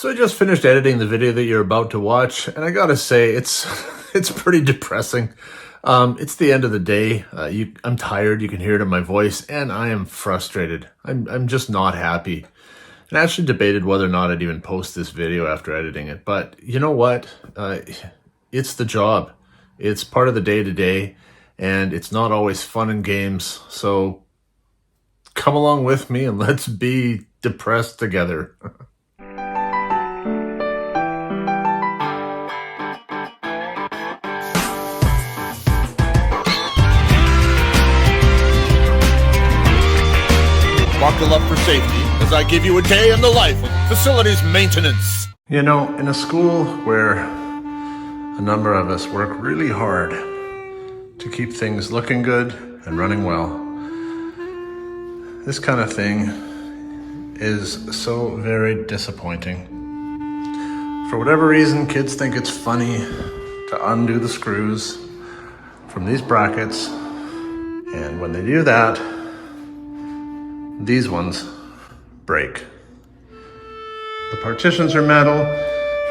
So I just finished editing the video that you're about to watch, and I gotta say, it's pretty depressing. It's the end of the day. I'm tired. You can hear it in my voice, and I am frustrated. I'm just not happy. And I actually debated whether or not I'd even post this video after editing it. But you know what? It's the job. It's part of the day-to-day, and it's not always fun and games. So come along with me and let's be depressed together. Buckle up for safety as I give you a day in the life of facilities maintenance. You know, in a school where a number of us work really hard to keep things looking good and running well, this kind of thing is so very disappointing. For whatever reason, kids think it's funny to undo the screws from these brackets, and when they do that, these ones break. The partitions are metal.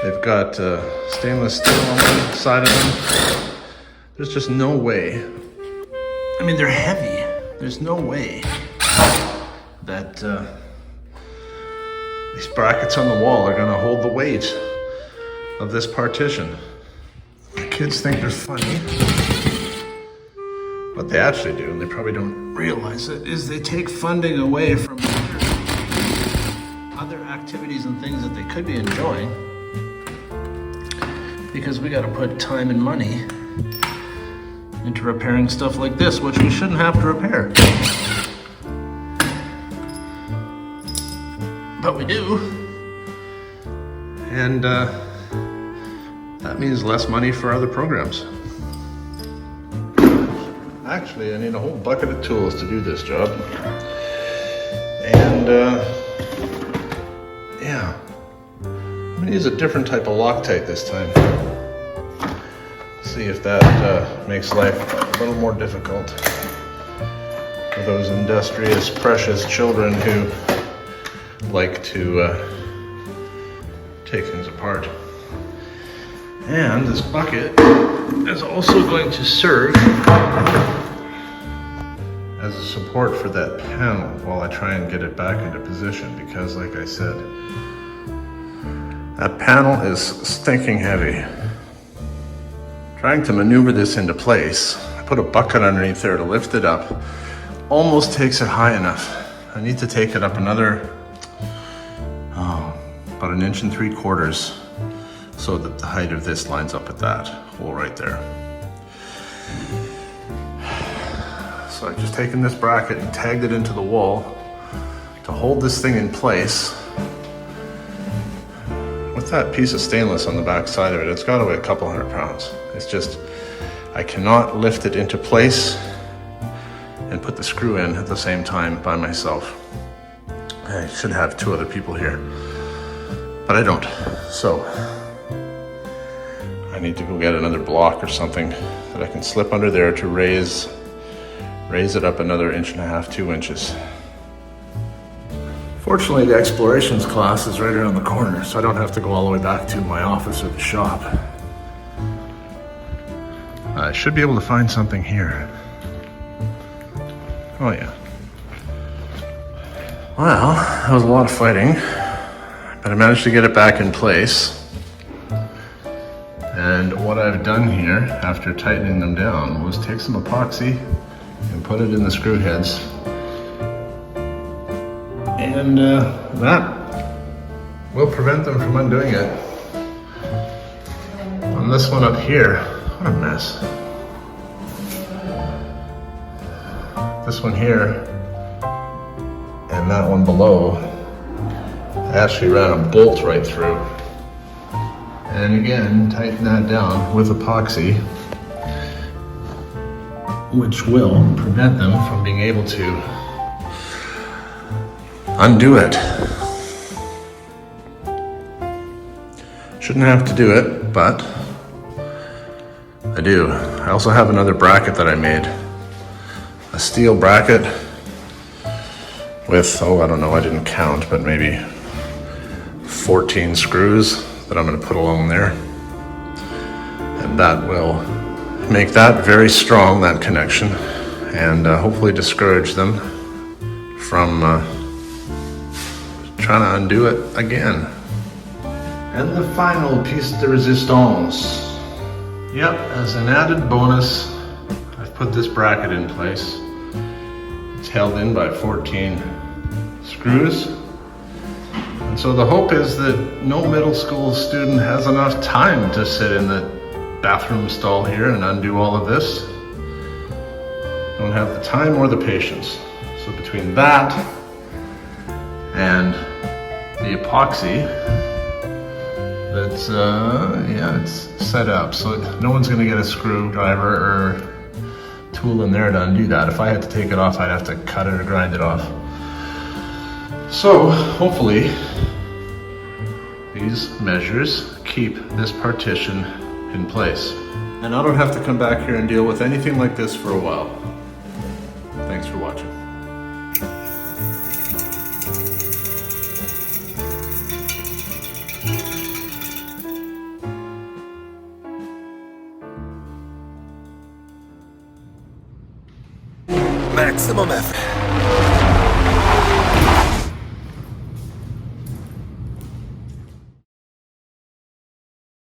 They've got stainless steel on one side of them. There's just no way. I mean, they're heavy. There's no way that these brackets on the wall are gonna hold the weight of this partition. The kids think they're funny. What they actually do, and they probably don't realize it, is they take funding away from other activities and things that they could be enjoying, because we got to put time and money into repairing stuff like this, which we shouldn't have to repair. But we do. And that means less money for other programs. Actually, I need a whole bucket of tools to do this job. And, yeah. I'm gonna use a different type of Loctite this time. See if that makes life a little more difficult for those industrious, precious children who like to take things apart. And this bucket is also going to serve as a support for that panel while I try and get it back into position, because like I said, that panel is stinking heavy. Trying to maneuver this into place, I put a bucket underneath there to lift it up, almost takes it high enough. I need to take it up another, about 1 3/4 inches, so that the height of this lines up with that hole right there. So I've just taken this bracket and tagged it into the wall to hold this thing in place. With that piece of stainless on the back side of it, it's got to weigh a couple 100 pounds. It's just, I cannot lift it into place and put the screw in at the same time by myself. I should have 2 other people here, but I don't. So I need to go get another block or something that I can slip under there to raise it up another 1.5 to 2 inches. Fortunately, the explorations class is right around the corner, so I don't have to go all the way back to my office or the shop. I should be able to find something here. Oh yeah. Well, that was a lot of fighting, but I managed to get it back in place. And what I've done here, after tightening them down, was take some epoxy and put it in the screw heads. And that will prevent them from undoing it. On this one up here, what a mess. This one here and that one below, I actually ran a bolt right through. And again, tighten that down with epoxy, which will prevent them from being able to undo it. Shouldn't have to do it, but I do. I also have another bracket that I made. A steel bracket with, I don't know, I didn't count, but maybe 14 screws that I'm going to put along there. And that will make that very strong, that connection, and hopefully discourage them from trying to undo it again. And the final piece de resistance. Yep, as an added bonus, I've put this bracket in place. It's held in by 14 screws. And so the hope is that no middle school student has enough time to sit in the bathroom stall here and undo all of this. Don't have the time or the patience. So between that and the epoxy, that's it's set up so no one's gonna get a screwdriver or tool in there to undo that. If I had to take it off, I'd have to cut it or grind it off. So hopefully these measures keep this partition in place, and I don't have to come back here and deal with anything like this for a while. Thanks for watching. Maximum effort.